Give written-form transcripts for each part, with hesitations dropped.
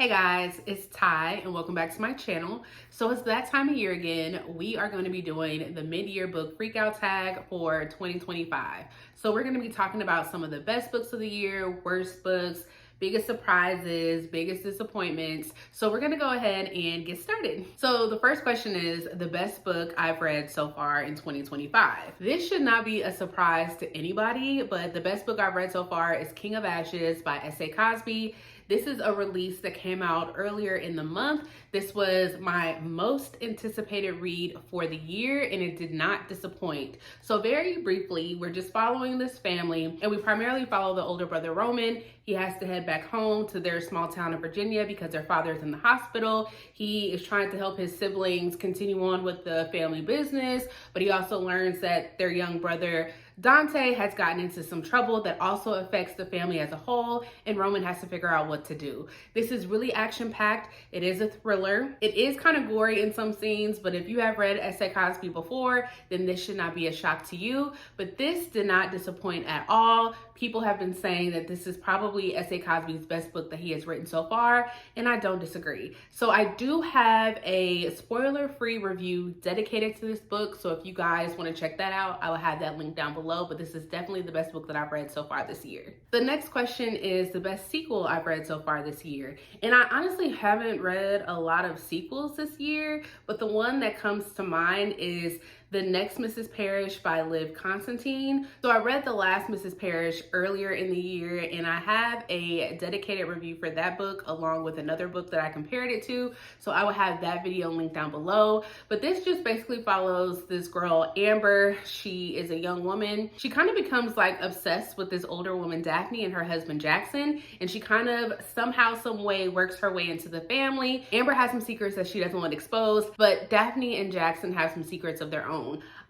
Hey guys, it's Ty and welcome back to my channel. So it's that time of year again. We are going to be doing the mid-year book freakout tag for 2025. So we're going to be talking about some of the best books of the year, worst books, biggest surprises, biggest disappointments. So we're going to go ahead and get started. So the first question is the best book I've read so far in 2025. This should not be a surprise to anybody, but the best book I've read so far is King of Ashes by S.A. Cosby. This is a release that came out earlier in the month. This was my most anticipated read for the year and it did not disappoint. So very briefly, we're just following this family and we primarily follow the older brother Roman. He has to head back home to their small town in Virginia because their father's in the hospital. He is trying to help his siblings continue on with the family business, but he also learns that their young brother Dante has gotten into some trouble that also affects the family as a whole, and Roman has to figure out what to do. This is really action-packed. It is a thriller. It is kind of gory in some scenes, but if you have read S.A. Cosby before, then this should not be a shock to you. But this did not disappoint at all. People have been saying that this is probably S.A. Cosby's best book that he has written so far, and I don't disagree. So I do have a spoiler-free review dedicated to this book, so if you guys want to check that out, I will have that link down below, but this is definitely the best book that I've read so far this year. The next question is the best sequel I've read so far this year, and I honestly haven't read a lot of sequels this year, but the one that comes to mind is The Next Mrs. Parrish by Liv Constantine. So I read The Last Mrs. Parrish earlier in the year and I have a dedicated review for that book along with another book that I compared it to. So I will have that video linked down below. But this just basically follows this girl, Amber. She is a young woman. She kind of becomes like obsessed with this older woman, Daphne, and her husband, Jackson. And she kind of somehow, some way works her way into the family. Amber has some secrets that she doesn't want exposed, but Daphne and Jackson have some secrets of their own.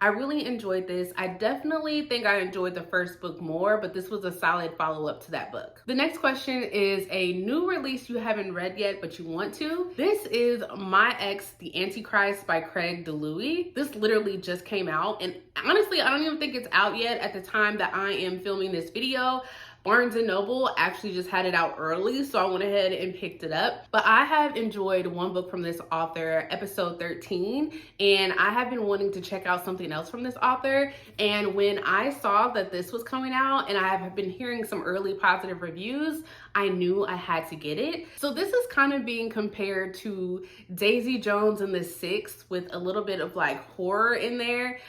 I really enjoyed this. I definitely think I enjoyed the first book more, but this was a solid follow-up to that book. The next question is a new release you haven't read yet, but you want to. This is My Ex, the Antichrist by Craig DeLuey. This literally just came out, and honestly, I don't even think it's out yet at the time that I am filming this video. Barnes & Noble actually just had it out early, so I went ahead and picked it up. But I have enjoyed one book from this author, episode 13, and I have been wanting to check out something else from this author. And when I saw that this was coming out and I have been hearing some early positive reviews, I knew I had to get it. So this is kind of being compared to Daisy Jones and the Six with a little bit of like horror in there.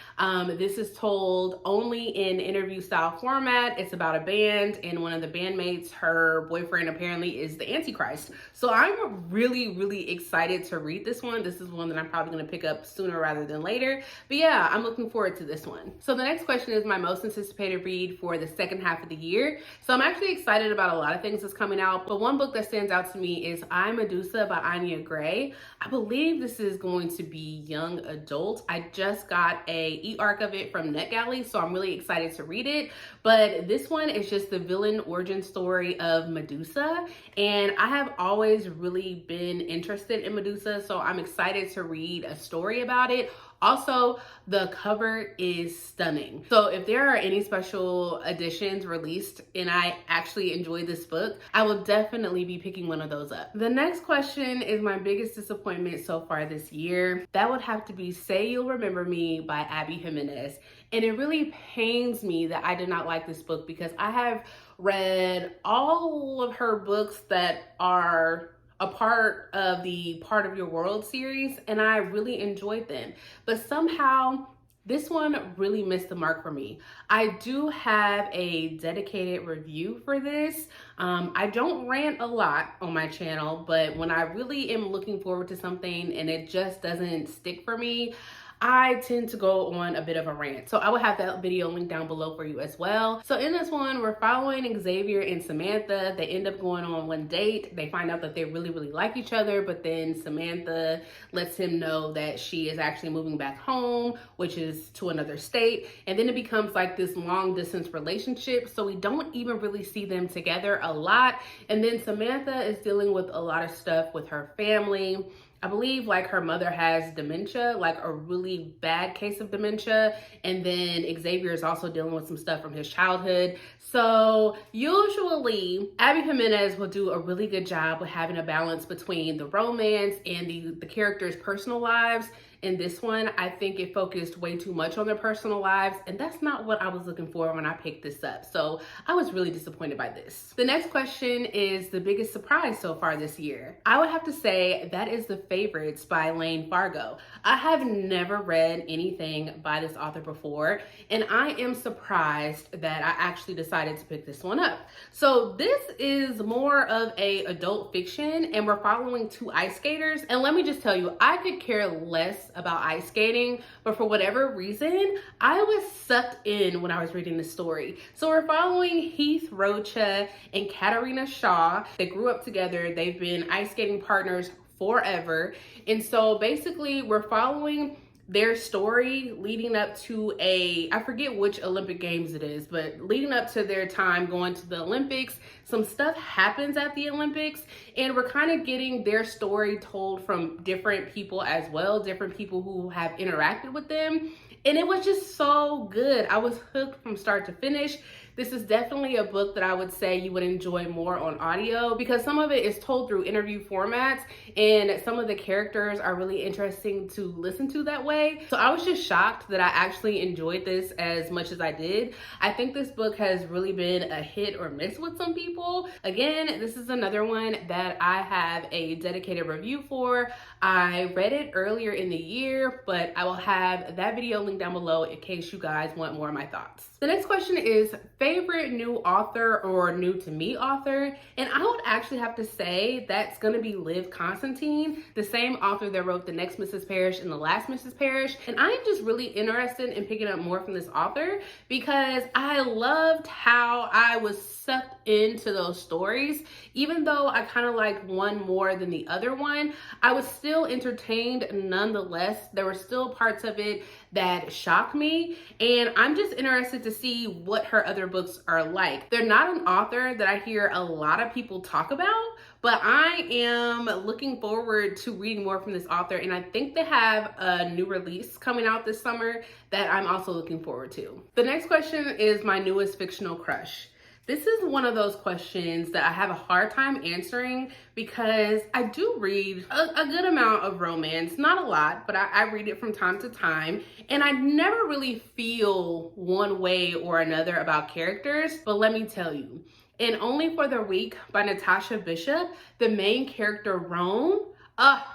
This is told only in interview style format. It's about a band and one of the bandmates, her boyfriend apparently is the Antichrist. So I'm really excited to read this one. This is one that I'm probably gonna pick up sooner rather than later. But yeah, I'm looking forward to this one. So the next question is my most anticipated read for the second half of the year. So I'm actually excited about a lot of things that's coming out, but one book that stands out to me is I, Medusa by Anya Gray. I believe this is going to be young adult. I just got a e-arc of it from NetGalley, so I'm really excited to read it. But this one is just the villain origin story of Medusa, and I have always really been interested in Medusa, so I'm excited to read a story about it. Also, the cover is stunning. So if there are any special editions released and I actually enjoyed this book, I will definitely be picking one of those up. The next question is my biggest disappointment so far this year. That would have to be Say You'll Remember Me by Abby Jimenez. And it really pains me that I did not like this book because I have read all of her books that are a part of the Part of Your World series, and I really enjoyed them. But somehow, this one really missed the mark for me. I do have a dedicated review for this. I don't rant a lot on my channel, but when I really am looking forward to something and it just doesn't stick for me, I tend to go on a bit of a rant. So I will have that video linked down below for you as well. So in this one, we're following Xavier and Samantha. They end up going on one date. They find out that they really like each other, but then Samantha lets him know that she is actually moving back home, which is to another state. And then it becomes like this long distance relationship. So we don't even really see them together a lot. And then Samantha is dealing with a lot of stuff with her family. I believe like her mother has dementia, like a really bad case of dementia. And then Xavier is also dealing with some stuff from his childhood. So usually Abby Jimenez will do a really good job with having a balance between the romance and the characters' personal lives. In this one, I think it focused way too much on their personal lives, and that's not what I was looking for when I picked this up. So I was really disappointed by this. The next question is the biggest surprise so far this year. I would have to say that is The Favorites by Lane Fargo. I have never read anything by this author before, and I am surprised that I actually decided to pick this one up. So this is more of a adult fiction, and we're following two ice skaters. And let me just tell you, I could care less about ice skating, but for whatever reason, I was sucked in when I was reading the story. So we're following Heath Rocha and Katarina Shaw. They grew up together. They've been ice skating partners forever. And so basically we're following their story leading up to I forget which Olympic Games it is, but leading up to their time going to the Olympics, some stuff happens at the Olympics, and we're kind of getting their story told from different people as well, different people who have interacted with them. And it was just so good. I was hooked from start to finish. This is definitely a book that I would say you would enjoy more on audio because some of it is told through interview formats and some of the characters are really interesting to listen to that way. So I was just shocked that I actually enjoyed this as much as I did. I think this book has really been a hit or miss with some people. Again, this is another one that I have a dedicated review for. I read it earlier in the year, but I will have that video linked down below in case you guys want more of my thoughts. The next question is favorite new author or new to me author, and I would actually have to say that's going to be Liv Constantine, the same author that wrote The Next Mrs. Parrish and The Last Mrs. Parrish. And I am just really interested in picking up more from this author because I loved how I was sucked into those stories. Even though I kind of liked one more than the other one, I was still entertained nonetheless. There were still parts of it that shocked me, and I'm just interested to see what her other books are like. They're not an author that I hear a lot of people talk about, but I am looking forward to reading more from this author, and I think they have a new release coming out this summer that I'm also looking forward to. The next question is my newest fictional crush. This is one of those questions that I have a hard time answering because I do read a good amount of romance, not a lot, but I read it from time to time, and I never really feel one way or another about characters. But let me tell you, in Only for the Week by Natasha Bishop, the main character Rome,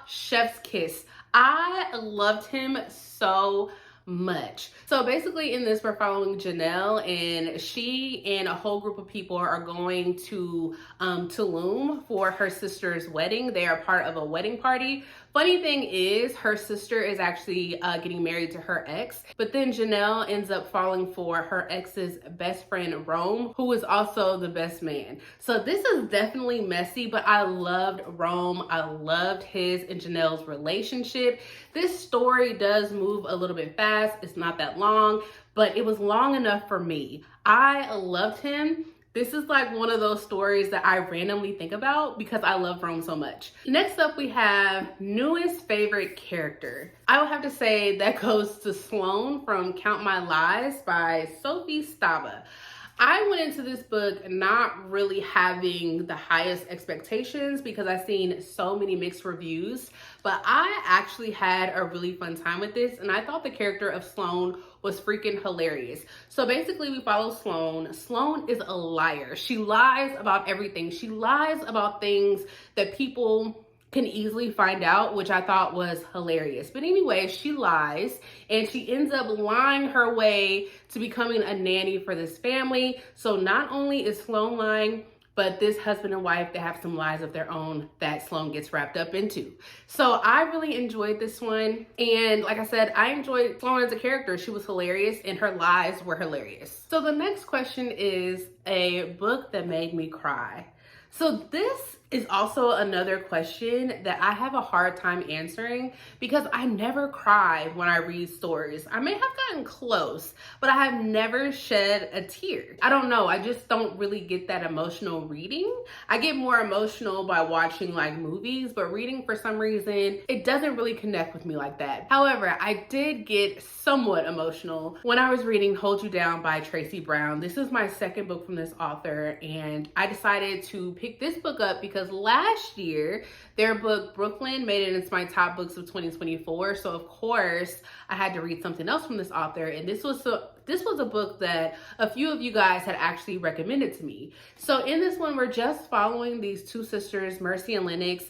chef's kiss. I loved him so much. So basically in this, we're following Janelle, and she and a whole group of people are going to Tulum for her sister's wedding. They are part of a wedding party. Funny thing is, her sister is actually getting married to her ex, but then Janelle ends up falling for her ex's best friend, Rome, who is also the best man. So this is definitely messy, but I loved Rome. I loved his and Janelle's relationship. This story does move a little bit fast. It's not that long, but it was long enough for me. I loved him. This is like one of those stories that I randomly think about because I love Rome so much. Next up, we have newest favorite character. I would have to say that goes to Sloane from Count My Lies by Sophie Stava. I went into this book not really having the highest expectations because I've seen so many mixed reviews, but I actually had a really fun time with this, and I thought the character of Sloane was freaking hilarious. So basically we follow Sloane. Sloane is a liar. She lies about everything. She lies about things that people can easily find out, which I thought was hilarious. But anyway, she lies, and she ends up lying her way to becoming a nanny for this family. So not only is Sloane lying, but this husband and wife, they have some lies of their own that Sloane gets wrapped up into. So I really enjoyed this one. And like I said, I enjoyed Sloane as a character. She was hilarious and her lies were hilarious. So the next question is a book that made me cry. So this is also another question that I have a hard time answering because I never cry when I read stories. I may have gotten close, but I have never shed a tear. I don't know, I just don't really get that emotional reading. I get more emotional by watching like movies, but reading for some reason, it doesn't really connect with me like that. However, I did get somewhat emotional when I was reading Hold You Down by Tracy Brown. This is my second book from this author, and I decided to pick this book up because last year their book Brooklyn made it into my top books of 2024. So of course I had to read something else from this author, and this was a book that a few of you guys had actually recommended to me. So in this one, we're just following these two sisters, Mercy and Lennox,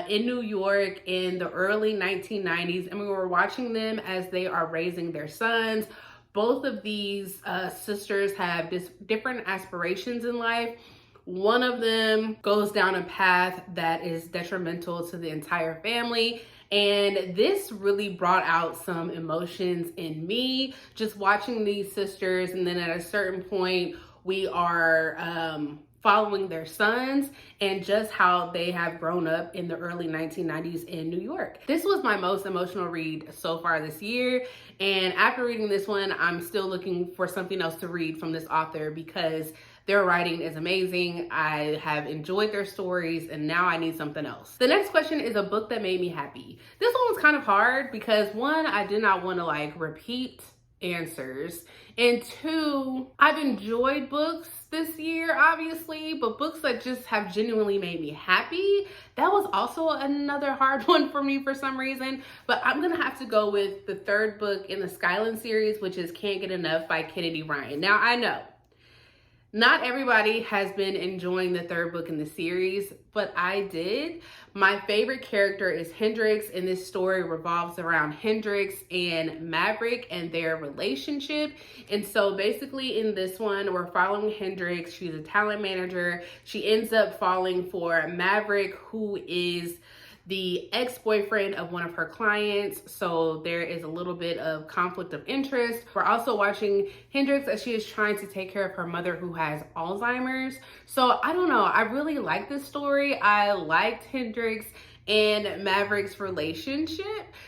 in New York in the early 1990s, and we were watching them as they are raising their sons. Both of these sisters have different aspirations in life. One of them goes down a path that is detrimental to the entire family. And this really brought out some emotions in me, just watching these sisters. And then at a certain point, we are following their sons and just how they have grown up in the early 1990s in New York. This was my most emotional read so far this year. And after reading this one, I'm still looking for something else to read from this author because their writing is amazing. I have enjoyed their stories, and now I need something else. The next question is a book that made me happy. This one was kind of hard because one, I did not want to like repeat answers, and two, I've enjoyed books this year obviously, but books that just have genuinely made me happy, that was also another hard one for me for some reason. But I'm gonna have to go with the third book in the Skyland series, which is Can't Get Enough by Kennedy Ryan. Now I know not everybody has been enjoying the third book in the series, but I did. My favorite character is Hendrix, and this story revolves around Hendrix and Maverick and their relationship. And so basically in this one, we're following Hendrix. She's a talent manager. She ends up falling for Maverick, who is the ex-boyfriend of one of her clients. So there is a little bit of conflict of interest. We're also watching Hendrix as she is trying to take care of her mother who has Alzheimer's. So I don't know, I really like this story. I liked Hendrix and Maverick's relationship.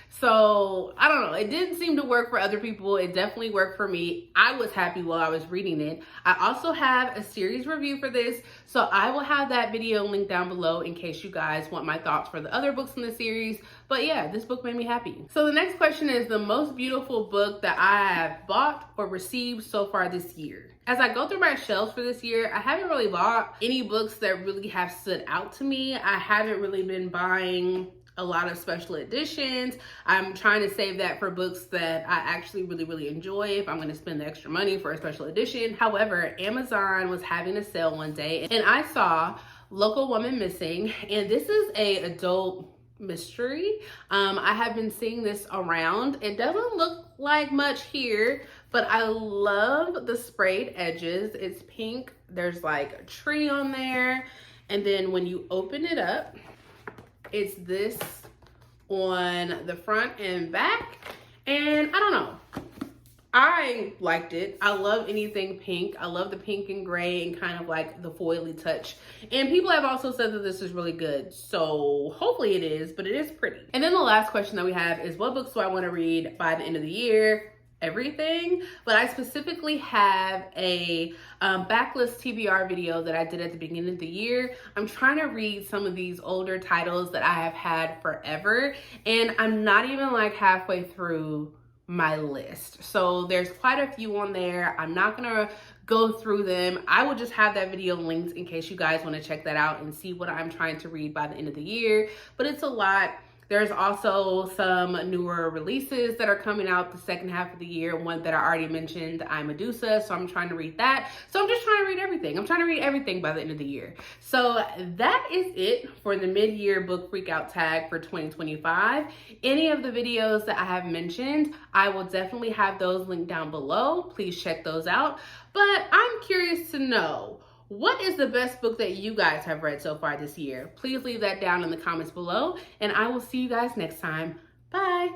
So I don't know, it didn't seem to work for other people. It definitely worked for me. I was happy while I was reading it. I also have a series review for this, so I will have that video linked down below in case you guys want my thoughts for the other books in the series. But yeah, this book made me happy. So the next question is the most beautiful book that I have bought or received so far this year. As I go through my shelves for this year, I haven't really bought any books that really have stood out to me. I haven't really been buying a lot of special editions. I'm trying to save that for books that I actually really enjoy if I'm going to spend the extra money for a special edition. However, Amazon was having a sale one day and I saw Local Woman Missing, and this is a adult mystery. I have been seeing this around. It doesn't look like much here, but I love the sprayed edges. It's pink. There's like a tree on there. And then when you open it up, it's this on the front and back. And I don't know, I liked it. I love anything pink. I love the pink and gray and kind of like the foily touch. And people have also said that this is really good. So hopefully it is, but it is pretty. And then the last question that we have is what books do I want to read by the end of the year? Everything, but I specifically have a backlist TBR video that I did at the beginning of the year. I'm trying to read some of these older titles that I have had forever, and I'm not even like halfway through my list. So there's quite a few on there. I'm not gonna go through them. I will just have that video linked in case you guys want to check that out and see what I'm trying to read by the end of the year, but it's a lot. There's also some newer releases that are coming out the second half of the year. One that I already mentioned, I Medusa, so I'm trying to read that. So I'm just trying to read everything. I'm trying to read everything by the end of the year. So that is it for the mid-year book freakout tag for 2025. Any of the videos that I have mentioned, I will definitely have those linked down below. Please check those out. But I'm curious to know, what is the best book that you guys have read so far this year? Please leave that down in the comments below, and I will see you guys next time. Bye.